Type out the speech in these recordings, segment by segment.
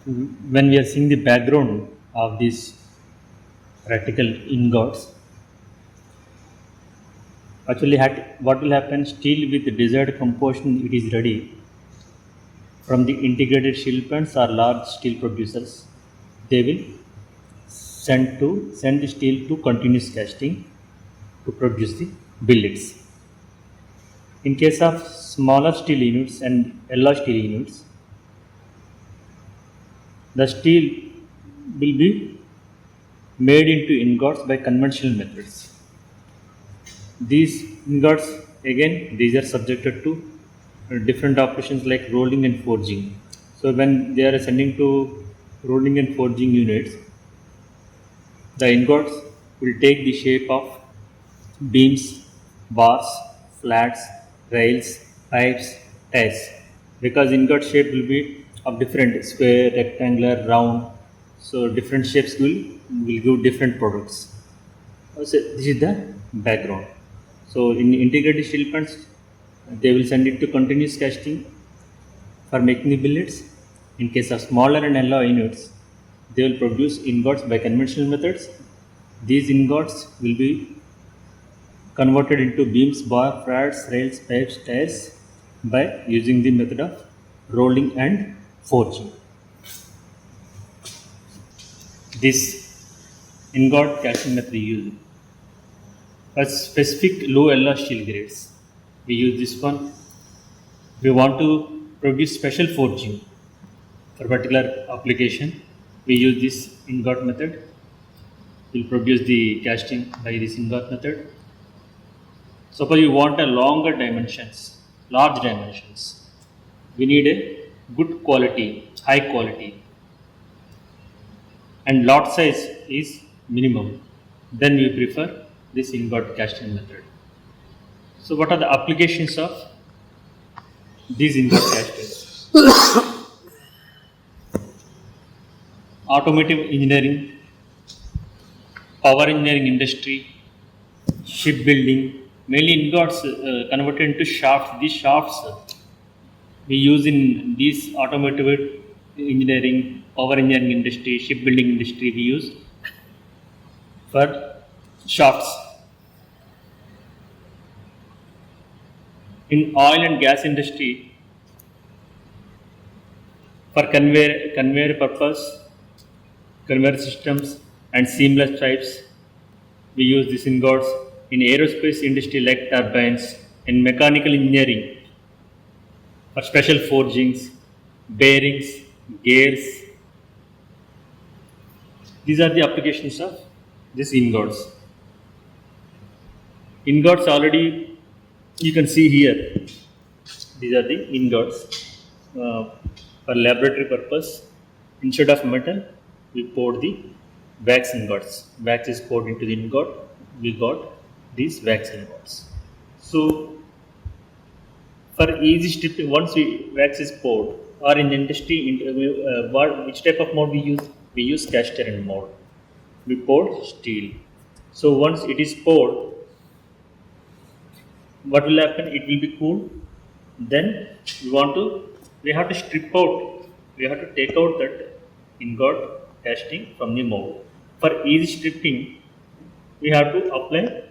when we are seeing the background of these practical ingots, actually what will happen, steel with the desired composition it is ready from the integrated steel plants or large steel producers. They will send the steel to continuous casting to produce the billets. In case of smaller steel units and alloy steel units, the steel will be made into ingots by conventional methods. These ingots, again, these are subjected to different operations like rolling and forging. So when they are sending to rolling and forging units, the ingots will take the shape of beams, bars, flats, rails, pipes, ties. Because ingot shape will be of different square, rectangular, round. So different shapes will give different products. So this is the background. So in integrated steel plants, they will send it to continuous casting for making the billets. In case of smaller and alloy units, they will produce ingots by conventional methods. These ingots will be converted into beams, bar, flats, rails, pipes, tires by using the method of rolling and forging. This ingot casting method used a specific low alloy steel grades. We use this one. We want to produce special forging for particular application. We use this ingot method. We'll produce the casting by this ingot method. Suppose you want a longer dimensions, large dimensions. We need a good quality, high quality, and lot size is minimum. Then we prefer this ingot casting method. So, what are the applications of these ingot castings? Automotive engineering, power engineering industry, shipbuilding, mainly ingots converted into shafts. These shafts we use in these automotive engineering, power engineering industry, shipbuilding industry. We use for shafts. In oil and gas industry, for conveyor purpose, conveyor systems, and seamless pipes, we use these ingots. In aerospace industry like turbines, in mechanical engineering for special forgings, bearings, gears. These are the applications of these ingots. Ingots already you can see here. These are the ingots for laboratory purpose. Instead of metal, we pour the wax ingots. Wax is poured into the ingot. We got these wax ingots. So for easy stripping, once wax is poured, or in industry, which type of mold we use? We use cast iron mold. We pour steel. So once it is poured, what will happen? It will be cooled. Then we have to strip out. We have to take out that ingot casting from the mold. For easy stripping, we have to apply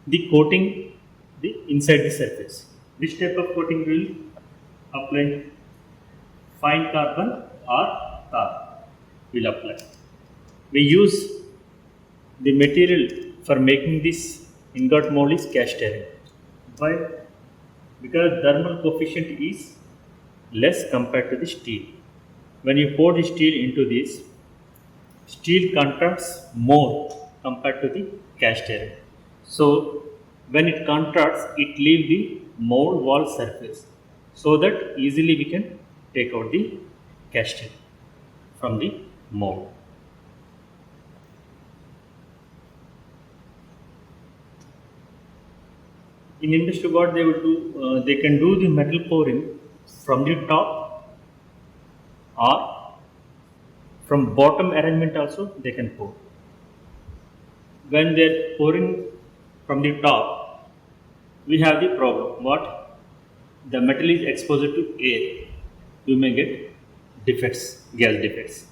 the coating inside the surface. Which type of coating will apply? Fine carbon or tar will apply. We use the material for making this ingot mold is cast iron. Why? Because thermal coefficient is less compared to the steel. When you pour the steel into this, steel contracts more compared to the cast iron. So when it contracts, it leaves the mold wall surface, so that easily we can take out the cast iron from the mold. In industry, what they will do, they can do the metal pouring from the top or from bottom arrangement also they can pour. When they are pouring from the top, we have the problem. What? The metal is exposed to air. You may get defects, gas defects.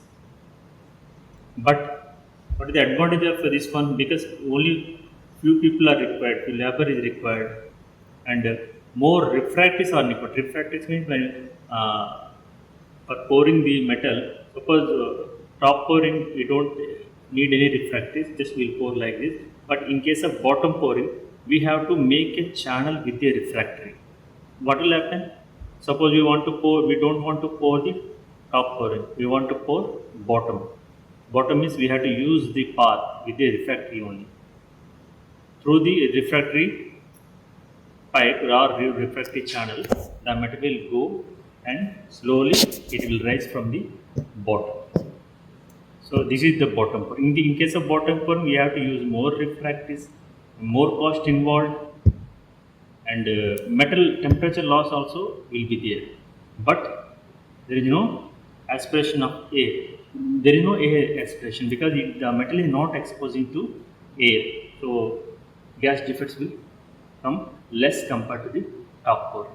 But what is the advantage of this one? Because only few people are required, few labor is required, and more refractories are required. Refractories means when for pouring the metal, suppose top pouring we don't need any refractories, just we'll pour like this. But in case of bottom pouring, we have to make a channel with a refractory. What will happen? Suppose we want to pour, we don't want to pour the top pouring, we want to pour bottom. Bottom means we have to use the path with the refractory only. Through the refractory pipe or refractory channel, the metal will go and slowly it will rise from the bottom. So this is the bottom pour. In case of bottom pour, we have to use more refractories, more cost involved, and metal temperature loss also will be there. But there is no aspiration of air. There is no air aspiration because the metal is not exposing to air. So gas defects will come less compared to the top pour.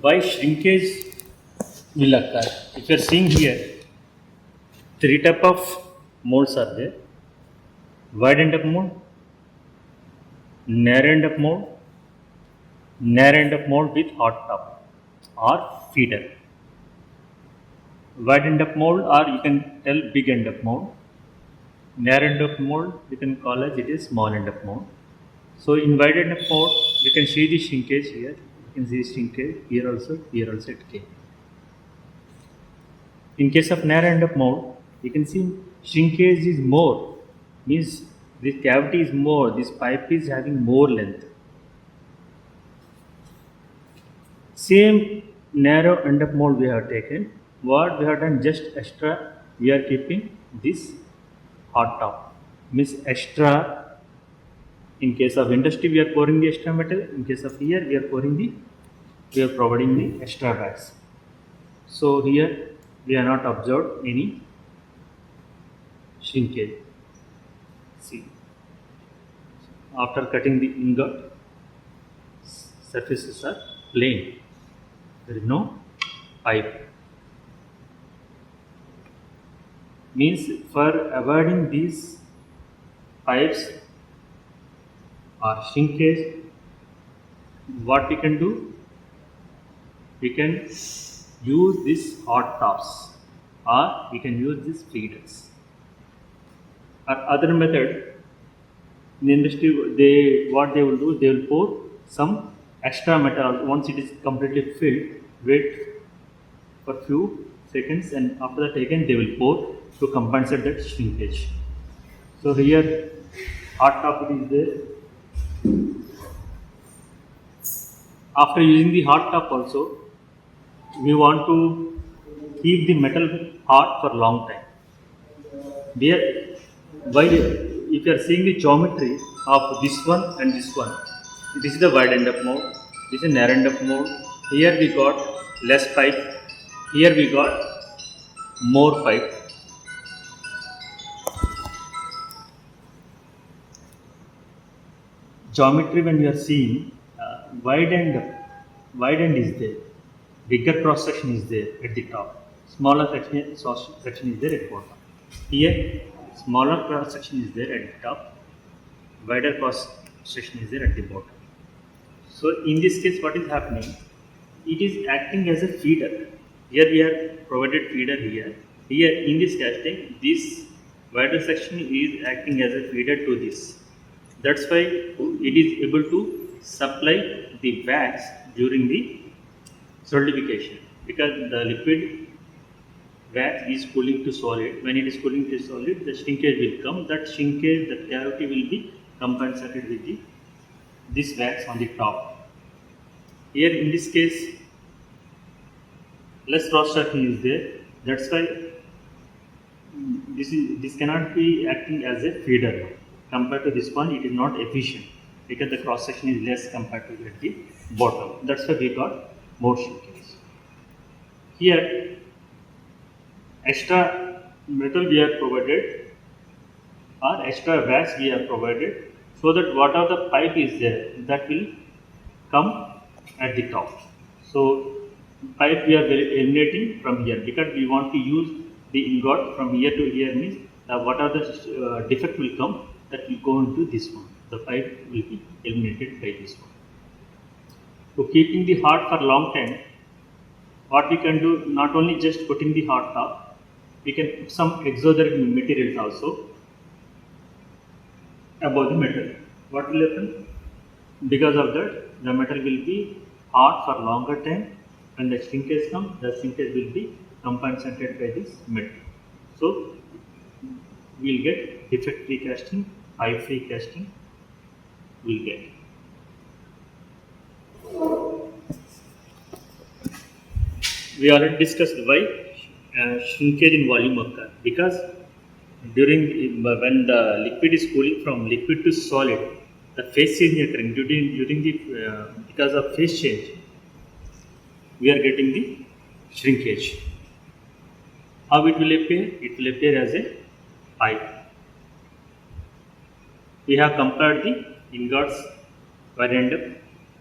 Why shrinkage will occur? If you are seeing here, three type of molds are there: wide end of mold, narrow end of mold, narrow end of mold with hot top or feeder. Wide end of mold, or you can tell big end of mold. Narrow end of mold, you can call as it is small end of mold. So in wide end of mold, you can see the shrinkage here. You can see shrinkage here also it came. In case of narrow end of mold, you can see shrinkage is more, means this cavity is more, this pipe is having more length. Same narrow end of mold we have taken. What we have done, just extra, we are keeping this hot top, means extra. In case of industry, we are pouring the extra metal. In case of here, we are providing the extra wax. So here we are not observed any shrinkage. See, after cutting the ingot, surfaces are plain. There is no pipe. Means for avoiding these pipes or shrinkage, what we can do? We can use these hot tops or we can use these feeders. Or other method, in the industry, what they will do, they will pour some extra metal. Once it is completely filled, wait for few seconds, and after that again they will pour to compensate that shrinkage. So here hot top is there. After using the hot top also, we want to keep the metal hot for long time. There, while if you are seeing the geometry of this one and this one, this is the wide end of mold, this is narrow end of mold. Here we got less pipe, here we got more pipe. Geometry, when you are seeing, wide end is there, bigger cross section is there at the top, smaller section is there at bottom. Here smaller cross section is there at the top, wider cross section is there at the bottom. So in this case, what is happening? It is acting as a feeder. Here we have provided feeder here. Here in this casting, this wider section is acting as a feeder to this. That's why it is able to supply the wax during the solidification, because the liquid wax is cooling to solid. When it is cooling to solid, the shrinkage will come. That shrinkage, the cavity will be compensated with this wax on the top. Here in this case, less cross section is there. That's why this cannot be acting as a feeder. Compared to this one, it is not efficient because the cross section is less compared to at the bottom. That's why we got more shrinkage. Here, extra metal we have provided or extra wax we have provided, so that whatever the pipe is there, that will come at the top. So pipe we are eliminating from here because we want to use the ingot from here to here means what are the defect will come that will go into this one. The pipe will be eliminated by this one. To keeping the hot for long time, what we can do, not only just putting the hot top, we can put some exothermic materials also above the metal. What will happen? Because of that, the metal will be hot for longer time. When the shrinkage comes, the shrinkage will be compensated by this metal. So we will get defect free casting, high free casting. We will get. We already discussed why shrinkage in volume occurs, because when the liquid is cooling from liquid to solid, the phase change occurring during the because of phase change, we are getting the shrinkage. How it will appear? It will appear as a pipe. We have compared the ingots wide end up,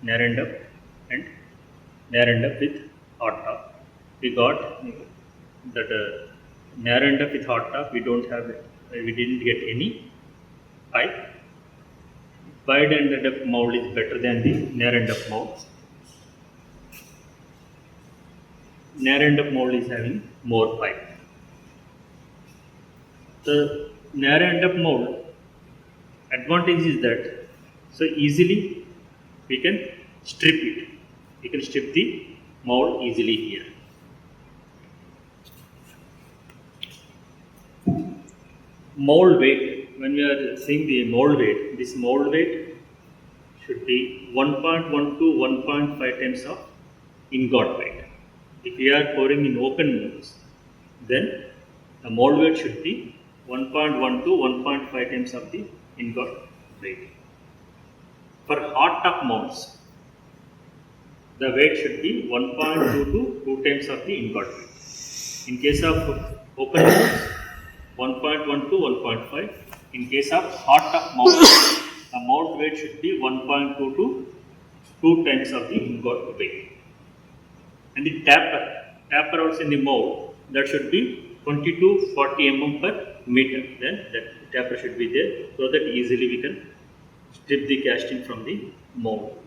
narrow end up, and narrow end up with hot top. We got that narrow end up with hot top. We didn't get any pipe. Wide end up mold is better than the narrow end up mold. Narrow end up mold is having more pipe. The narrow end up mold advantage is that so easily we can strip it. We can strip the mold easily here. Mold weight, when we are seeing the mold weight, this mold weight should be 1.1 to 1.5 times of ingot weight. If we are pouring in open molds, then the mold weight should be 1.1 to 1.5 times of the ingot weight. For hot top molds, the weight should be 1.2 to 2 times of the ingot weight. In case of open molds, 1.1 to 1.5. In case of hot top mold, the mold weight should be 1.2 to 2 times of the ingot weight. And the taper outs in the mold, that should be 20 to 40 mm per meter. Then that taper should be there so that easily we can strip the casting from the mold.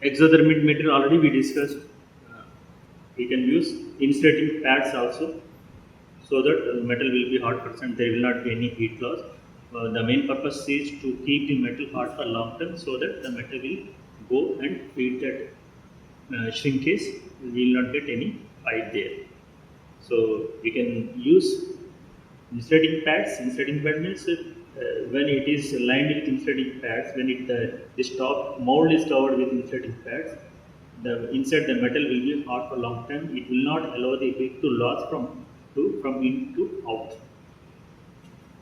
Exothermic material already we discussed. We can use insulating pads also, so that the metal will be hot percent. There will not be any heat loss. The main purpose is to keep the metal hot for long term, so that the metal will go and feed that shrinkage. We will not get any pipe there. So we can use insulating pads. Insulating pad means when it is lined with insulating pads, when this top mold is covered with insulating pads, inside the metal will be hot for long time. It will not allow the heat to loss from in to out.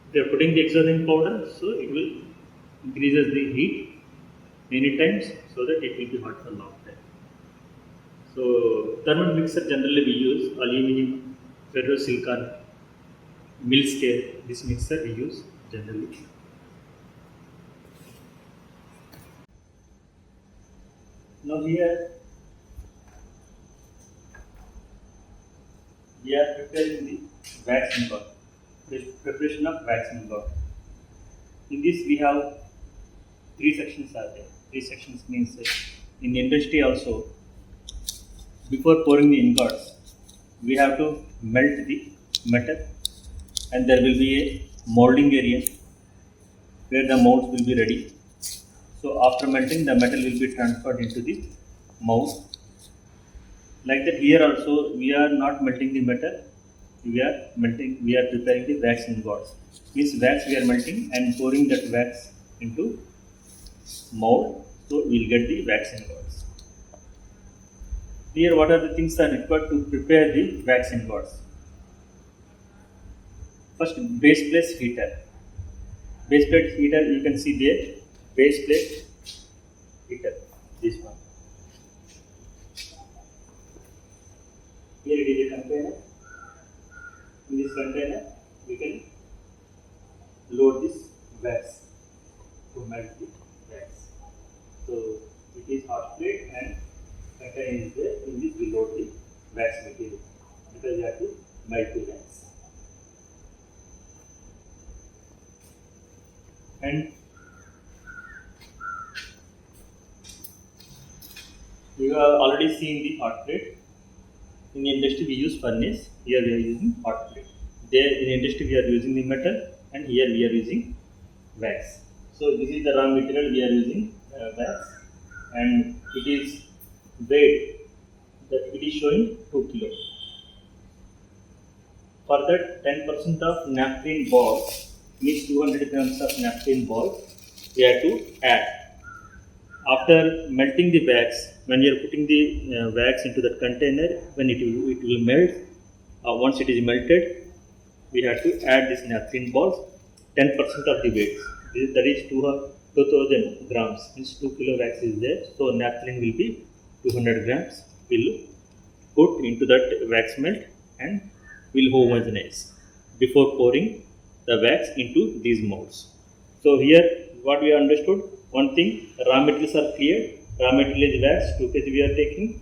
If you are putting the exothermic powder, so it will increases the heat many times, so that it will be hot for long time. So thermal mixer generally we use aluminium, ferrous, silicon, mill scale. This mixer we use generally. Now here we are preparing the wax ingot, preparation of wax ingot. In this we have 3 sections are there. 3 sections means in the industry also, before pouring the ingots, we have to melt the metal, and there will be a molding area where the molds will be ready. So after melting, the metal will be transferred into the mold. Like that, here also we are not melting the metal. We are preparing the wax ingots. Means wax we are melting and pouring that wax into mold. So we will get the wax ingots. Here, what are the things that are required to prepare the wax ingots? First, base plate heater. Base plate heater, you can see there. Base plate heater, this one. Here it is a container. In this container, we can load this wax. to melt the wax. So it is hot plate and container is there. In this we load the wax material because we have to melt the wax. And you have already seen the hot plate. In the industry we use furnace, here we are using hot plate. There in industry we are using the metal and here we are using wax. So this is the raw material we are using wax and it is weight that it is showing 2 kilo. For that 10% of naphthalene ball means 200 grams of naphthalene ball we have to add. After melting the wax, when you are putting the wax into that container, when it will melt, once it is melted, we have to add this naphthalene balls, 10% of the weight. That is 2000 grams, means 2 kilo wax is there. So naphthalene will be 200 grams. We'll put into that wax melt and we'll homogenize before pouring the wax into these molds. So here what we understood, one thing, raw materials are cleared, raw material is wax, 2 kg we are taking,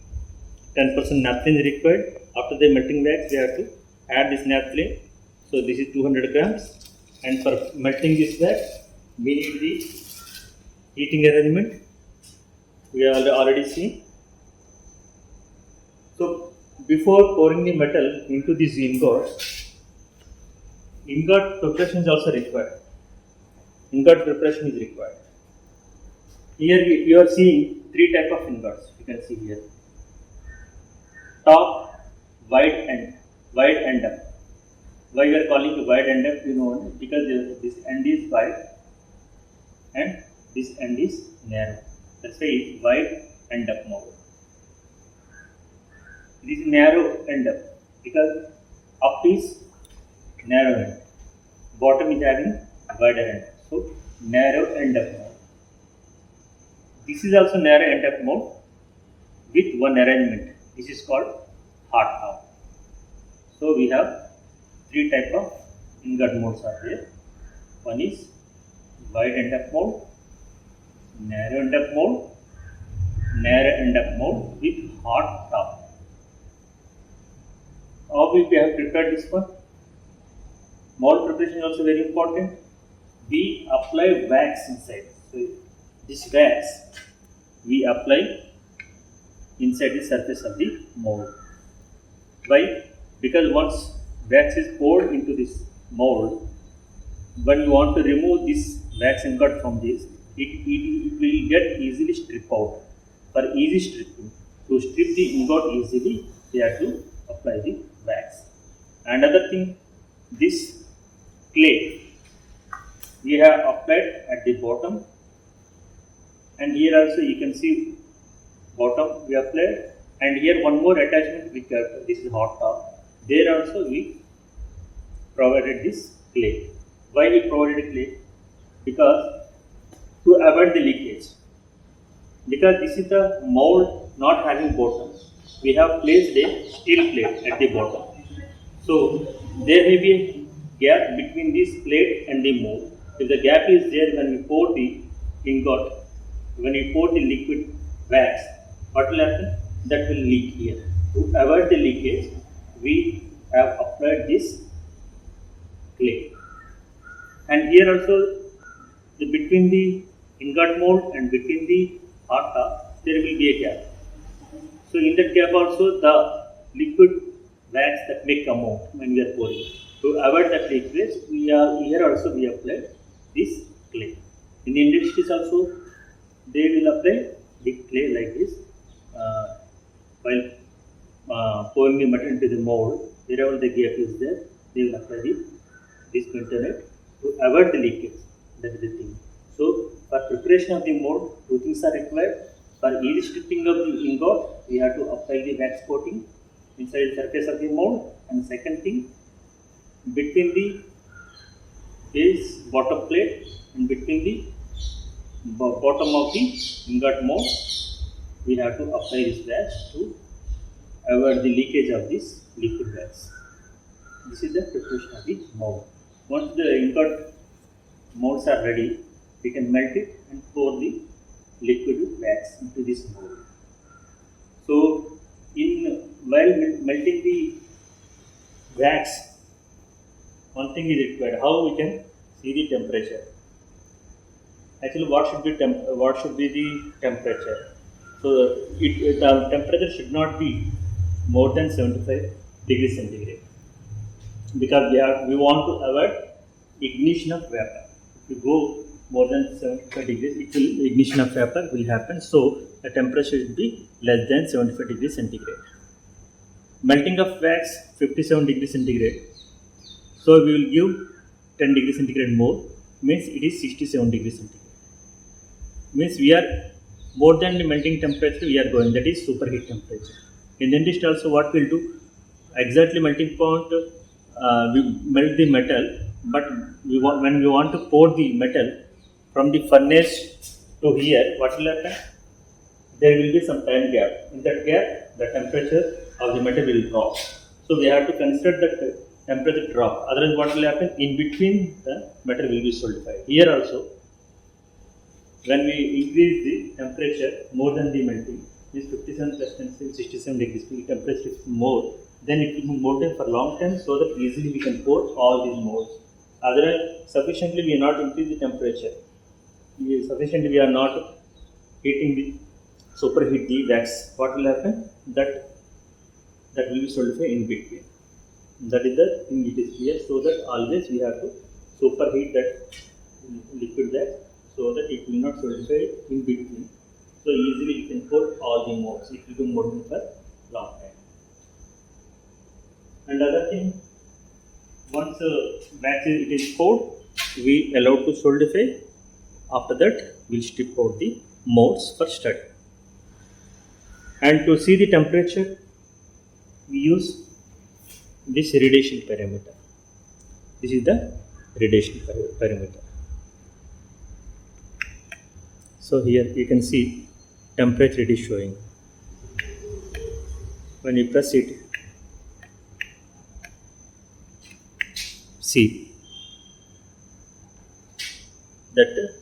10% naphthalene is required. After the melting wax we have to add this naphthalene, so this is 200 grams and for melting this wax we need the heating arrangement, we have already seen. So before pouring the metal into this ingot, ingot preparation is also required. Ingot preparation is required. Here you are seeing 3 types of ingots. You can see here. Top, wide end up. Why we are calling it wide end up? You know, because this end is wide and this end is narrow. That's why it's wide end up mode. It is narrow end up because up is narrow end, bottom is having wider end. So narrow end up mode. This is also narrow end up mode with one arrangement. This is called hot top. So we have 3 types of ingot modes are there. One is wide end up mode, narrow end up mode, narrow end up mode with hot top. How we have prepared this one? Mold preparation is also very important. We apply wax inside. So this wax we apply inside the surface of the mold. Why? Because once wax is poured into this mold, when you want to remove this wax ingot from this, it will get easily stripped out. For easy stripping, to strip the ingot easily, we have to apply the wax. Another thing, this clay we have applied at the bottom, and here also you can see bottom we applied, and here one more attachment we got. This is hot top. There also we provided this clay. Why we provided clay? Because to avoid the leakage. Because this is the mold not having bottom, we have placed a steel plate at the bottom. So there may be a gap between this plate and the mold. If the gap is there, when we pour the ingot, when we pour the liquid wax, what will happen? That will leak here. To avoid the leakage, we have applied this clay. And here also, between the ingot mold and between the hot top, there will be a gap. So in that gap also, the liquid wax that may come out when we are pouring. To avoid that leakage, here also we apply this clay. In the industries also, they will apply the clay like this while pouring the material into the mold. Wherever the gap is there, they will apply this container to avoid the leakage. That is the thing. So for preparation of the mold, 2 things are required. For easy stripping of the ingot, we have to apply the wax coating inside the surface of the mold. And second thing, between the base bottom plate and between the bottom of the ingot mold, we have to apply this wax to avoid the leakage of this liquid wax. This is the preparation of the mold. Once the ingot molds are ready, we can melt it and pour the liquid wax into this mold. So while melting the wax, one thing is required: how we can see the temperature. Actually, what should be the temperature? So the temperature should not be more than 75 degrees centigrade, because we want to avoid ignition of vapor. If you go more than 75 degrees, ignition of vapor will happen. So the temperature should be less than 75 degrees centigrade. Melting of wax 57 degrees centigrade. So we will give 10 degrees centigrade more, means it is 67 degrees centigrade. Means we are more than the melting temperature we are going, that is superheat temperature. In dentist also what we'll do, exactly melting point, we melt the metal, but when we want to pour the metal from the furnace to here, what will happen? There will be some time gap. In that gap, the temperature of the metal will drop. So we have to consider that temperature drop. Otherwise, what will happen? In between, the metal will be solidified. Here also, when we increase the temperature more than the melting, is 57 plus 10, 67 degrees, the temperature is more, then it will be more than for long time, so that easily we can pour all these molds. Otherwise, sufficiently we are not increase the temperature. Sufficiently we are not heating the superheat the wax. What will happen? That will be solidified in between. That is the thing it is here. So that always we have to superheat that liquid wax, so that it will not solidify in between. So easily you can pour all the molds. It will be molten for long time. And other thing, once wax it is poured, we allow to solidify. After that, we'll strip out the molds for study. And to see the temperature, we use this radiation parameter. This is the radiation parameter. So here you can see temperature it is showing. When you press it, see that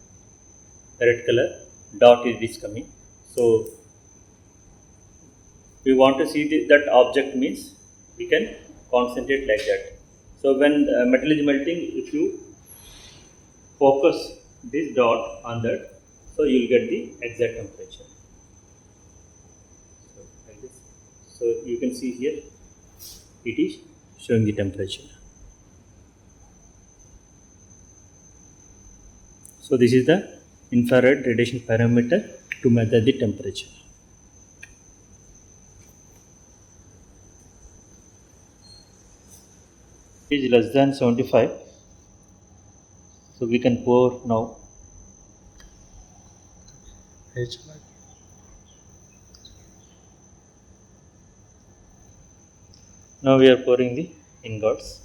red color dot is coming. So we want to see that object, means we can concentrate like that. So when metal is melting, if you focus this dot on that, so you will get the exact temperature. So like this. So you can see here it is showing the temperature. So this is the infrared radiation parameter to measure the temperature. It is less than 75. So we can pour now. Now we are pouring the ingots.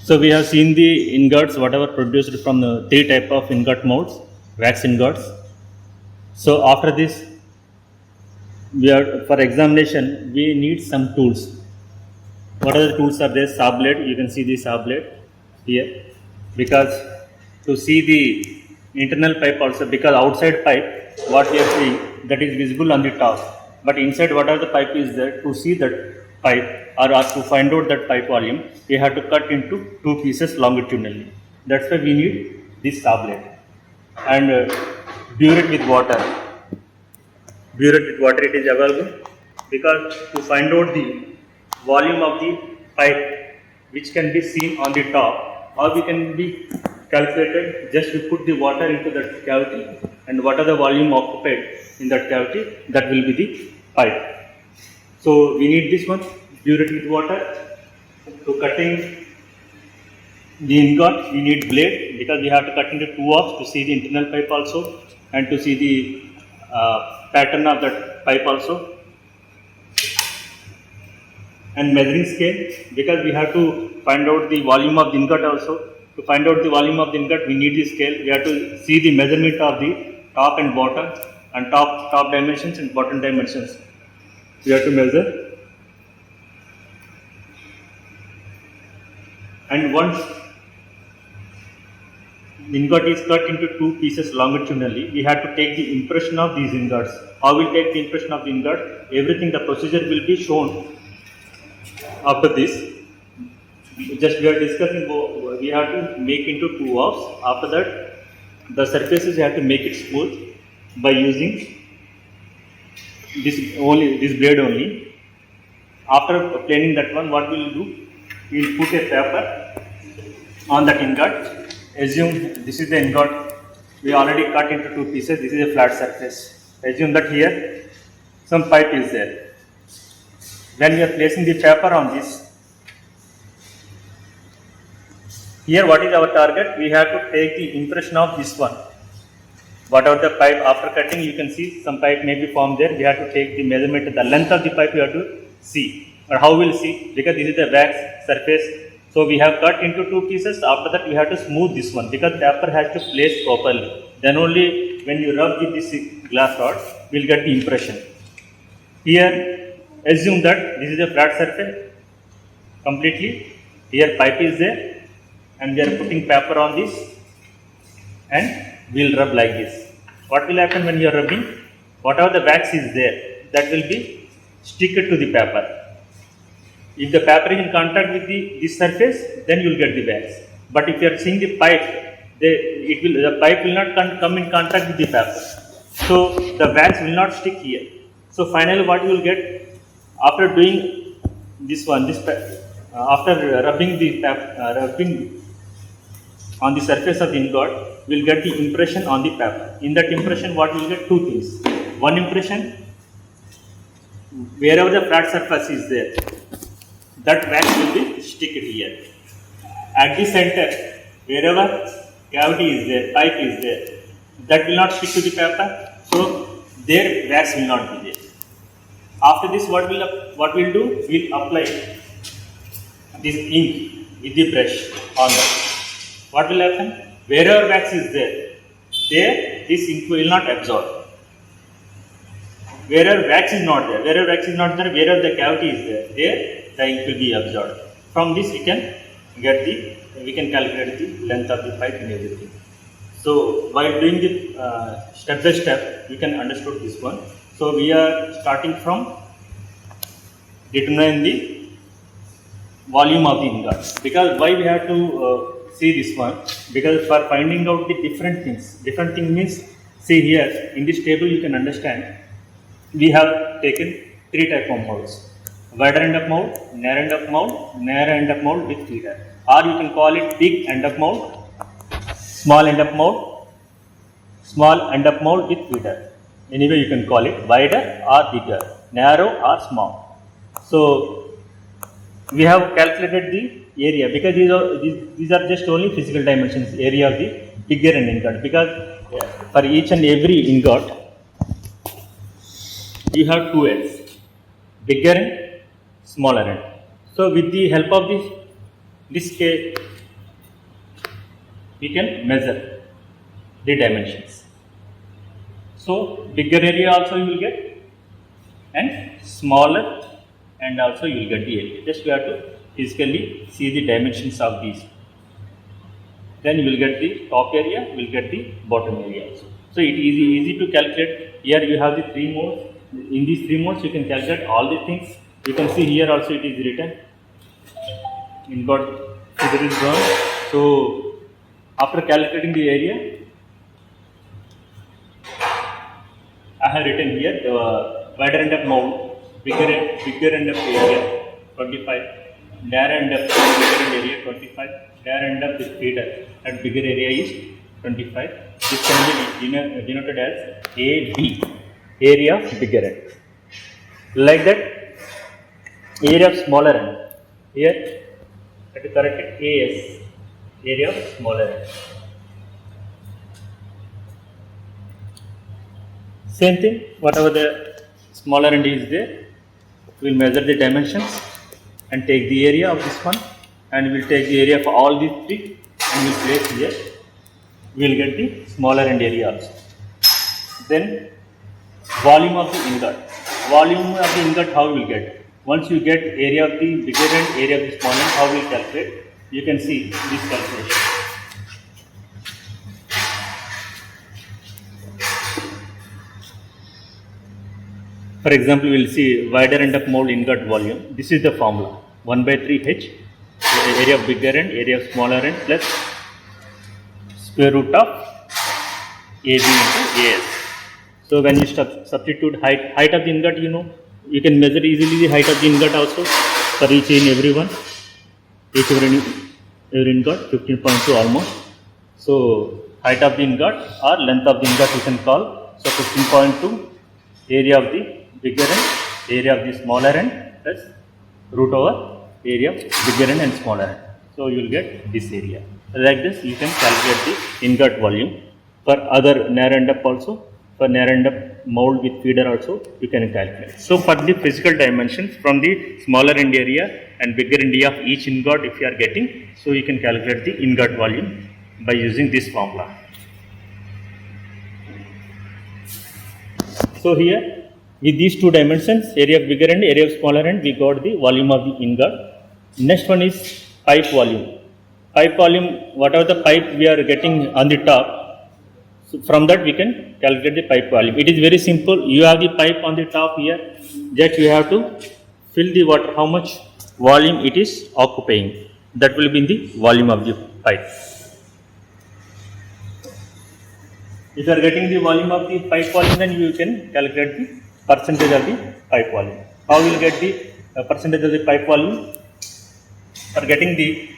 So we have seen the ingots whatever produced from the three type of ingot molds, wax ingots. So after this, we are for examination we need some tools. What are the tools are there? Saw blade, you can see the saw blade here, because to see the internal pipe also, because outside pipe what we are seeing that is visible on the top, but inside what are the pipe is there, to see that pipe or to find out that pipe volume, we have to cut into two pieces longitudinally. That's why we need this saw blade, and dure it with water. Dure it with water, it is available, because to find out the volume of the pipe which can be seen on the top, or we can be calculated, just we put the water into that cavity, and what are the volume occupied in that cavity, that will be the pipe. So we need this one, dure it with water. To cutting the ingot we need blade, because we have to cut into two halves to see the internal pipe also, and to see the pattern of that pipe also. And measuring scale, because we have to find out the volume of the ingot also. To find out the volume of the ingot, we need the scale. We have to see the measurement of the top and bottom, and top dimensions and bottom dimensions. We have to measure. And once the ingot is cut into two pieces longitudinally, we have to take the impression of these ingots. How we take the impression of the ingot? Everything, the procedure will be shown. After this, just we are discussing, we have to make into two halves. After that, the surfaces we have to make it smooth by using this blade only. After planing that one, what we will do? We will put a paper on that ingot. Assume this is the ingot we already cut into two pieces. This is a flat surface. Assume that here some pipe is there. When we are placing the paper on this, here what is our target? We have to take the impression of this one. Whatever the pipe, after cutting you can see some pipe may be formed there. We have to take the measurement, the length of the pipe we have to see. Or how we will see? Because this is the wax surface. So we have cut into two pieces. After that we have to smooth this one, because the paper has to place properly. Then only when you rub with this glass rod, we will get the impression. Here assume that this is a flat surface completely. Here pipe is there, and we are putting paper on this, and we will rub like this. What will happen when you are rubbing? Whatever the wax is there, that will be sticked to the paper. If the paper is in contact with this surface, then you will get the wax. But if you are seeing the pipe, the pipe will not come in contact with the paper. So the wax will not stick here. So finally what you will get, after doing this one, after rubbing on the surface of the ingot, we will get the impression on the paper. In that impression, what we will get? Two things. One impression, wherever the flat surface is there, that wax will be sticked here. At the center, wherever cavity is there, pipe is there, that will not stick to the paper. So there wax will not be there. After this, what we'll do? We'll apply this ink with the brush on that. What will happen? Wherever wax is there, this ink will not absorb. Wherever wax is not there, wherever the cavity is there, the ink will be absorbed. From this we can calculate the length of the pipe and everything. So while doing the step by step, we can understand this one. So we are starting from determining the volume of the ingot. Because why we have to see this one? Because for finding out the different things. Different thing means, see here in this table you can understand, we have taken three type of molds: wider end up mold, narrow end up mold, narrow end up mold with feeder. Or you can call it big end up mold, small end up mold, small end up mold with feeder. Anyway you can call it wider or bigger, narrow or small. So we have calculated the area, because these are just only physical dimensions, area of the bigger end ingot. Because for each and every ingot you have two ends, bigger end, smaller end. So with the help of this we can measure the dimensions. So bigger area also you will get and smaller, and also you will get the area. Just you have to physically see the dimensions of these. Then you will get the top area, you will get the bottom area also. So it is easy to calculate. Here you have the 3 modes. In these 3 modes you can calculate all the things. You can see here also it is written. Ingot figure is drawn. So after calculating the area, I have written here the wider end of mold, bigger end of area 25, narrow end of bigger end area 25, narrow end of the feeder at bigger area is 25. This can be denoted as AB, area of bigger end. Like that, area of smaller end. Here, I have to correct it AS, area of smaller end. Same thing, whatever the smaller end is there, we will measure the dimensions and take the area of this one, and we will take the area of all these 3 and we will place here. We will get the smaller end area also. Then volume of the ingot. Volume of the ingot, how we will get? Once you get area of the bigger end, area of the small end, how we will calculate? You can see this calculation. For example, we will see wider end of mold ingot volume. This is the formula 1 by 3 H, area of bigger end, area of smaller end plus square root of AB into AS. So when you substitute height of the ingot, you can measure easily the height of the ingot also for each and every one. Every ingot 15.2 almost. So height of the ingot or length of the ingot you can call. So 15.2 area of the bigger end, area of the smaller end plus root over area of bigger end and smaller end. So you will get this area. Like this you can calculate the ingot volume. For other narrow end up also, for narrow end up mold with feeder also you can calculate. So for the physical dimensions from the smaller end area and bigger end area of each ingot if you are getting, so you can calculate the ingot volume by using this formula. So here with these 2 dimensions, area of bigger end, area of smaller end, we got the volume of the ingot. Next one is pipe volume. Pipe volume, whatever the pipe we are getting on the top, so from that we can calculate the pipe volume. It is very simple. You have the pipe on the top here, just you have to fill the water, how much volume it is occupying. That will be in the volume of the pipe. If you are getting the volume of the pipe volume, then you can calculate the percentage of the pipe volume. How will you get the percentage of the pipe volume? For getting the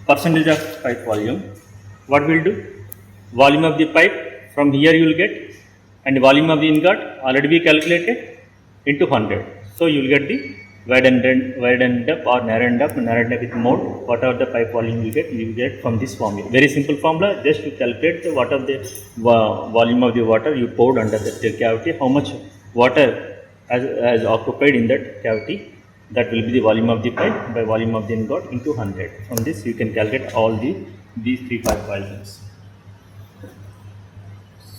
percentage of pipe volume, what we will do? Volume of the pipe from here you will get, and volume of the ingot already we calculated into 100. So you will get the wide end up or narrow end up with mold. Whatever the pipe volume you will get from this formula. Very simple formula. Just to calculate the what of the volume of the water you poured under the cavity, how much water has occupied in that cavity. That will be the volume of the pipe by volume of the ingot into 100. From this you can calculate all these 3 pipe volumes.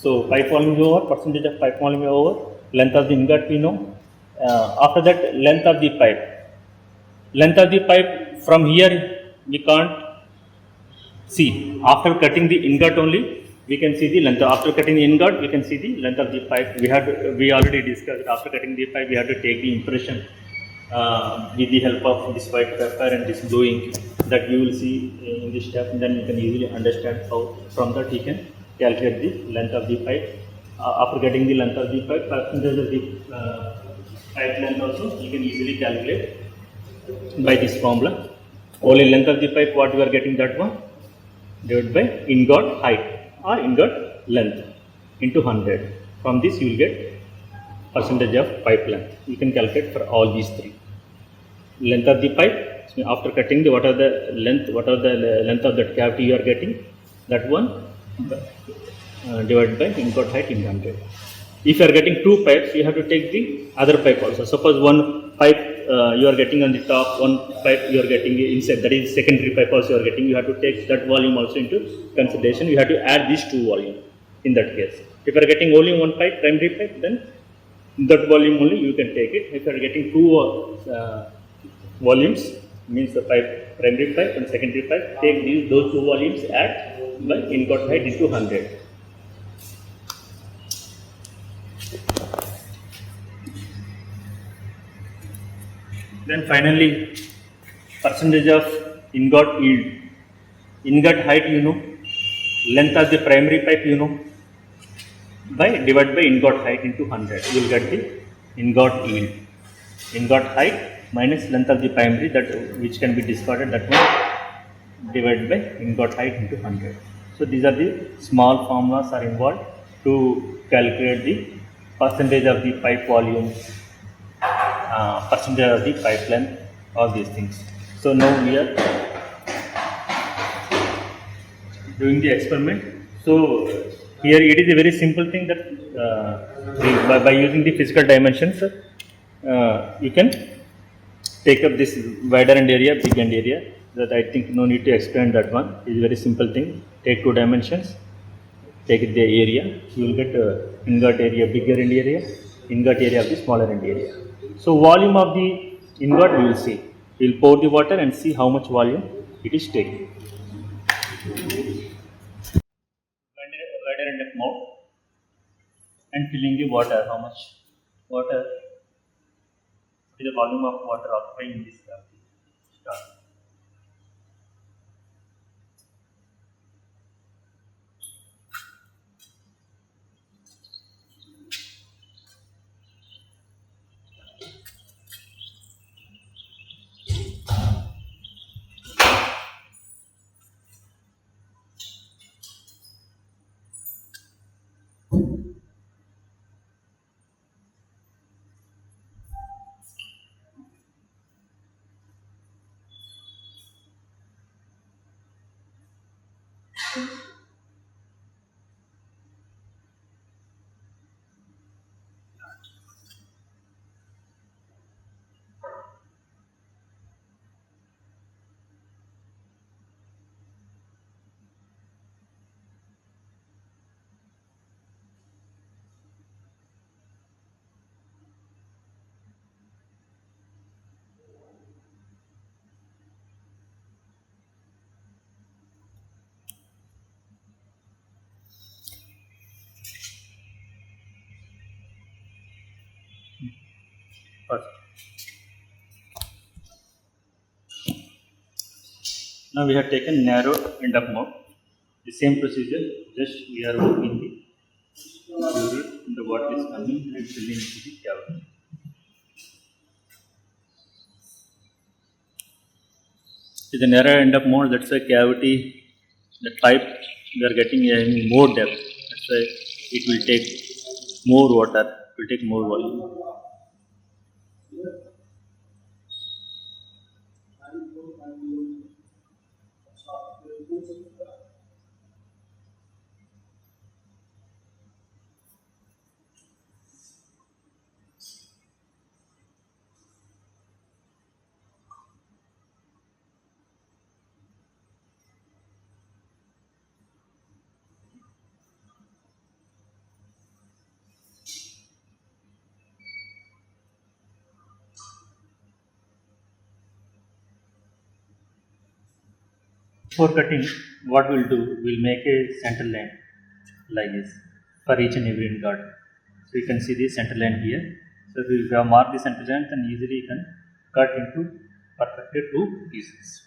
So pipe volume is over, percentage of pipe volume is over, length of the ingot we know. After that, length of the pipe. Length of the pipe from here we can't see. After cutting the ingot only we can see the length. After cutting the ingot we can see the length of the pipe. We already discussed. After cutting the pipe we have to take the impression with the help of this white pepper and this blue ink that you will see in this step. Then you can easily understand how from that you can calculate the length of the pipe. After getting the length of the pipe, percentage of the pipe length also you can easily calculate by this formula. Only length of the pipe what you are getting, that one divided by ingot height or ingot length into 100. From this you will get percentage of pipe length. You can calculate for all these 3. Length of the pipe, after cutting the what are the length of that cavity you are getting, that one divided by ingot height in 100. If you are getting 2 pipes, you have to take the other pipe also. Suppose one pipe you are getting on the top one pipe, you are getting inside, that is secondary pipe also you are getting, you have to take that volume also into consideration. You have to add these two volume in that case. If you are getting only one pipe, primary pipe, then that volume only you can take it. If you are getting two volumes, means the pipe, primary pipe and secondary pipe, take those two volumes, add by ingot height into 100. Then finally, percentage of ingot yield. Ingot height you know, length of the primary pipe you know, by divide by ingot height into 100. You will get the ingot yield. Ingot height minus length of the primary, that which can be discarded, that one divided by ingot height into 100. So these are the small formulas are involved to calculate the percentage of the pipe volume, percentage of the pipe length, all these things. So now we are doing the experiment. So here it is a very simple thing that by using the physical dimensions, you can take up this wider end area, big end area. That I think no need to explain that one. It is a very simple thing. Take two dimensions, take the area. You will get ingot area, bigger end area, ingot area of the smaller end area. So volume of the ingot we will see. We will pour the water and see how much volume it is taking. Wider end of mouth and filling the water. How much water? What is the volume of water occupying this start? First. Now we have taken narrow end of mouth. The same procedure, just we are working the fluid, the water is coming and filling into the cavity. With the narrow end of mouth, that's why cavity, the pipe we are getting more depth. That's why it will take more water, it will take more volume. For cutting, what we'll do, we'll make a center line like this for each and every ingot. So you can see the center line here. So if you have marked the center line, then easily you can cut into perfectly two pieces.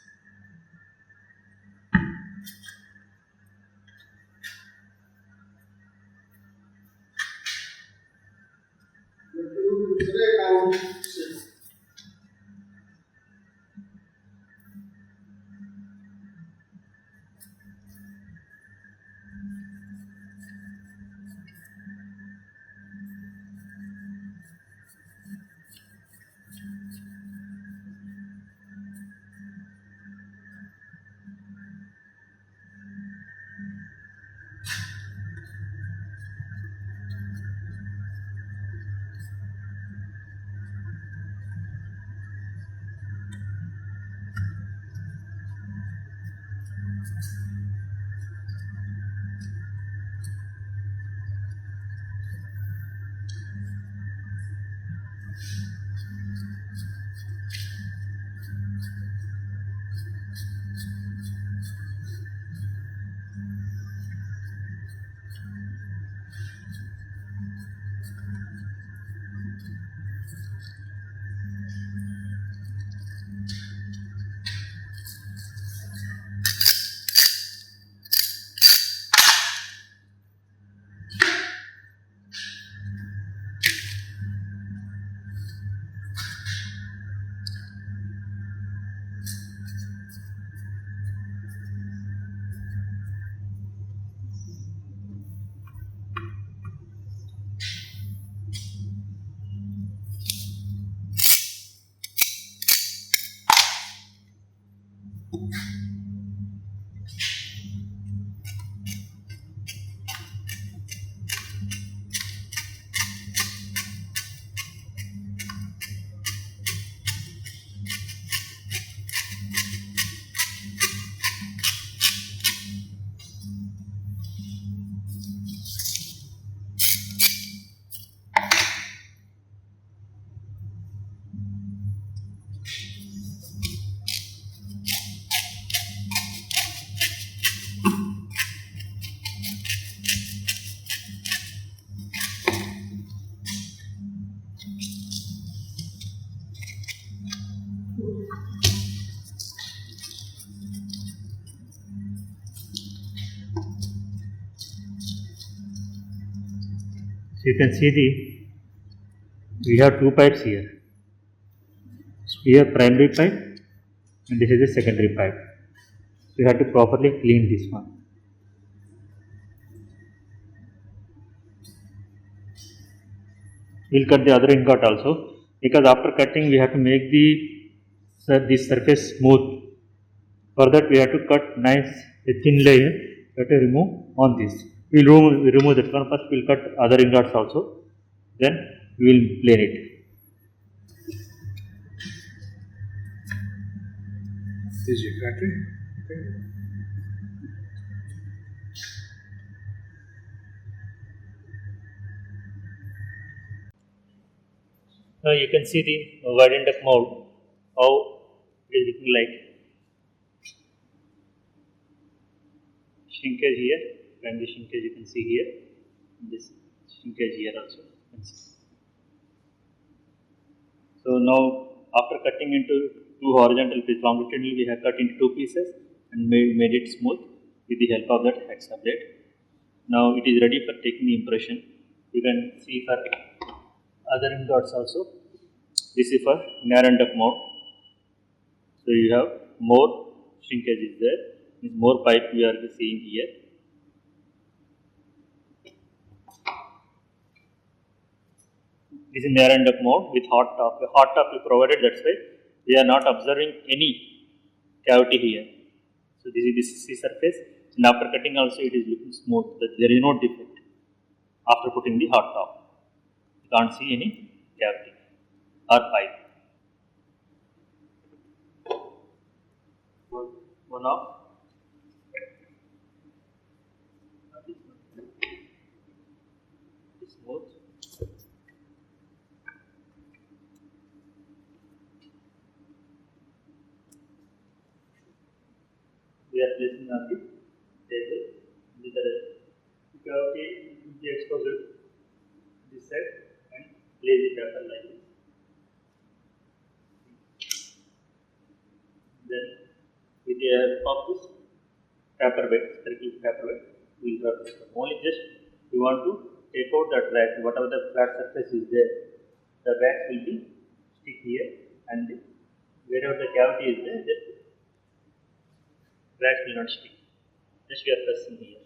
So you can see we have two pipes here. So here primary pipe and this is the secondary pipe. So you have to properly clean this one. We'll cut the other ingot also, because after cutting we have to make the surface smooth. For that we have to cut nice a thin layer. We have to remove on this. We'll remove that one first. We'll cut other ingots also. Then we will plane it. This is your factory? Okay. Now you can see the widened up mold, how it is looking like. Shrinkage here, primary shrinkage you can see here. This shrinkage here also you can see. So now after cutting into two horizontal pieces, longitudinally we have cut into two pieces and made it smooth with the help of that hexa blade. Now it is ready for taking the impression. You can see for other ingots also. This is for narrowed up mode. So you have more shrinkage is there. More pipe we are seeing here. This is narrowed up mode with hot top. The hot top we provided, that's why we are not observing any cavity here. So this is the CC surface, and after cutting also it is looking smooth. There is no defect after putting the hot top. You can't see any cavity or pipe. One off. Smooth. We are placing on the table with the cavity will be exposed this side and place the paper like this. Then with the help of this paper bed, spherical paper bed, we will rub this. Only just we want to take out that wax, whatever the flat surface is there, the wax will be stick here, and wherever the cavity is there, just wax will not stick. Just we are pressing here.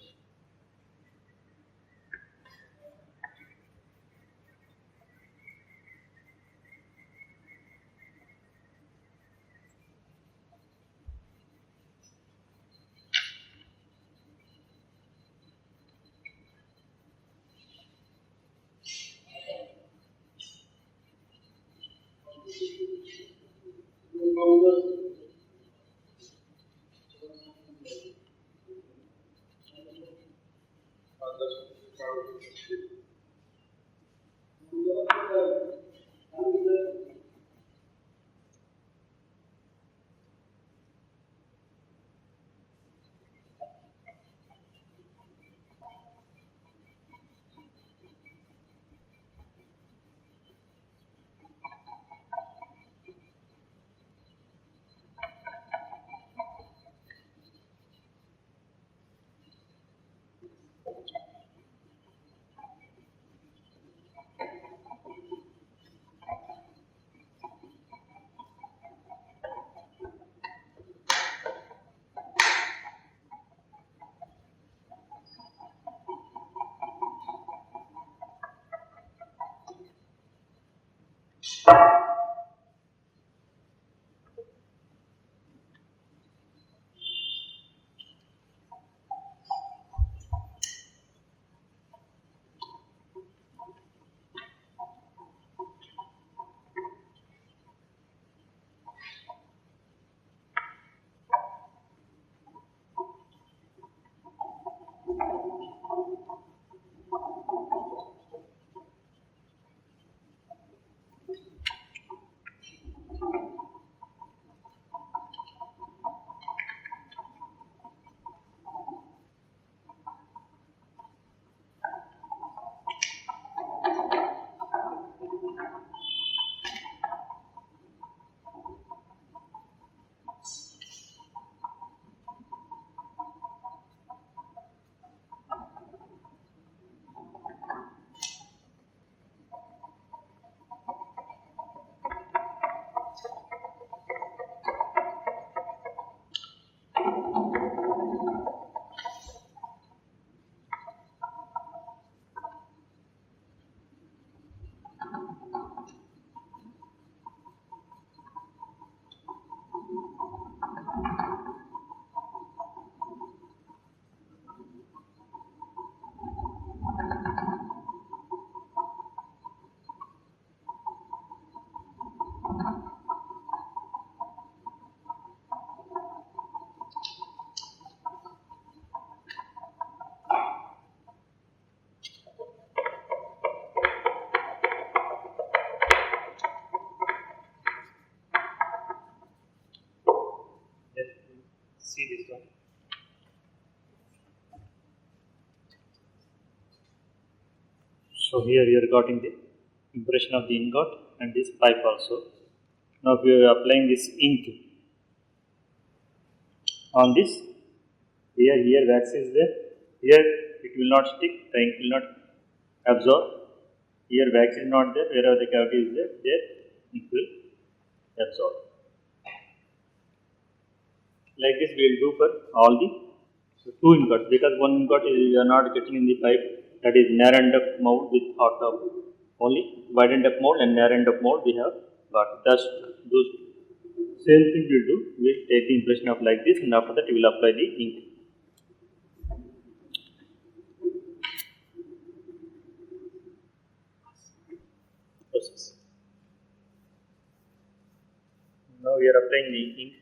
See this one. So here we are getting the impression of the ingot and this pipe also. Now we are applying this ink on this. Here wax is there. Here it will not stick, the ink will not absorb. Here wax is not there, wherever the cavity is there ink will absorb. Like this we will do for all the two ingots, because one ingot is you are not getting in the pipe, that is narrow end up mold with hot top. Only wide end up mold and narrow end up mold we have got. Thus those same thing we will do. We will take the impression of like this, and after that we will apply the ink. Process. Now we are applying the ink.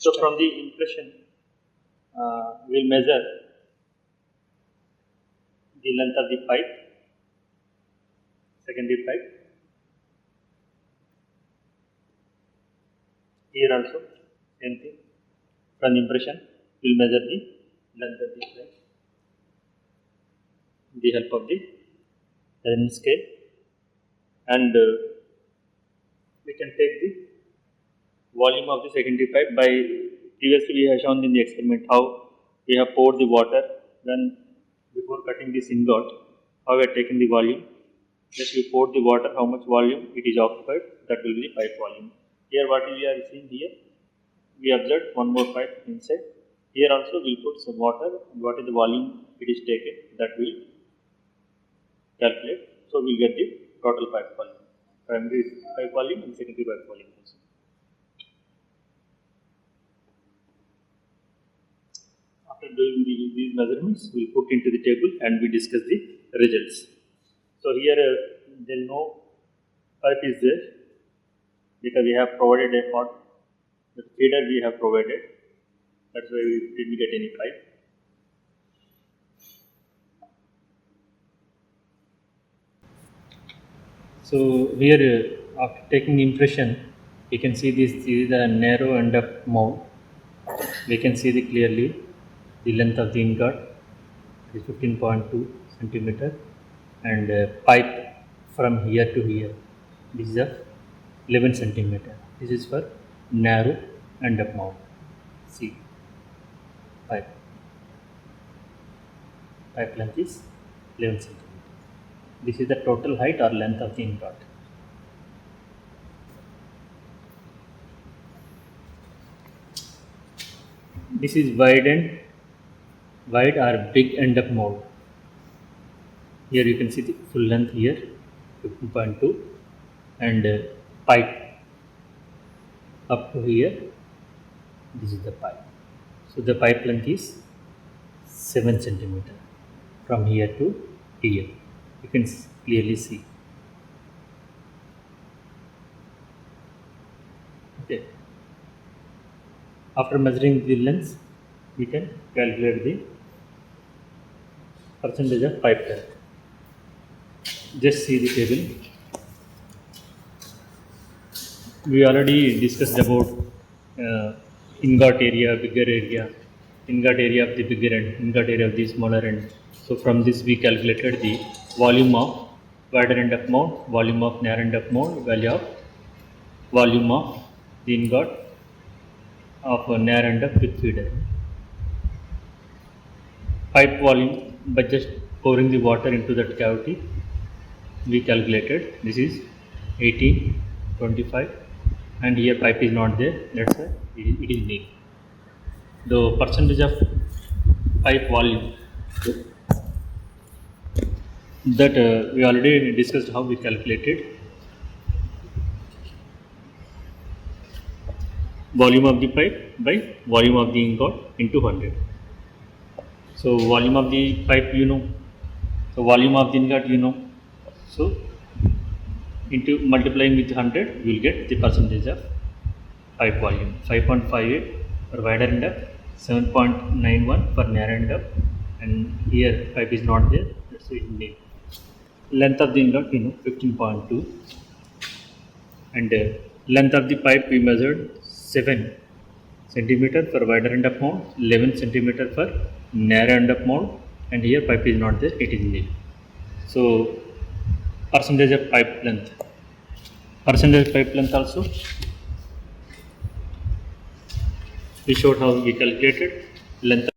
So from the impression, we will measure the length of the pipe, secondary pipe. Here also same thing. From the impression, we will measure the length of the pipe with the help of the measuring scale, and we can take the volume of the secondary pipe. By previously we have shown in the experiment how we have poured the water when before cutting this ingot, how we have taken the volume. Just we poured the water, how much volume it is occupied, that will be the pipe volume. Here what we are seeing here, we observed one more pipe inside. Here also we will put some water, and what is the volume it is taken, that we will calculate. So we will get the total pipe volume, primary pipe volume and secondary pipe volume also. After doing these measurements, we will put into the table and we discuss the results. So here there is no pipe is there, because we have provided a hot the feeder we have provided. That's why we didn't get any pipe. So here after taking the impression, we can see this is the narrow end of mold. We can see clearly the length of the ingot is 15.2 centimeter, and pipe from here to here, this is of 11 centimeter. This is for narrow end of mold. See, pipe length is 11 centimeter. This is the total height or length of the ingot. This is wide or big end of mold. Here you can see the full length here, 15.2, and pipe up to here. This is the pipe. So the pipe length is 7 centimeter from here to here. You can clearly see. Okay. After measuring the length, we can calculate the percentage of pipe length. Just see the table. We already discussed about ingot area, bigger area, ingot area of the bigger end, ingot area of the smaller end. So from this we calculated the volume of wider end of mold, volume of narrow end of mold, value of volume of the ingot of a narrow end up with feeder. Pipe volume by just pouring the water into that cavity we calculated. This is 18, 25, and here pipe is not there, that's why it is nil. The percentage of pipe volume that we already discussed how we calculated. Volume of the pipe by volume of the ingot into 100. So volume of the pipe you know, so volume of the ingot you know, so into multiplying with 100 you will get the percentage of pipe volume. 5.58 for wider end up, 7.91 for narrow end up, and here pipe is not there, that's why it nil. Length of the ingot you know 15.2, and length of the pipe we measured 7 centimeter for wider end up mount, 11 centimeter for narrow end up mount, and here pipe is not there, it is nil. So percentage of pipe length, also we showed how we calculated length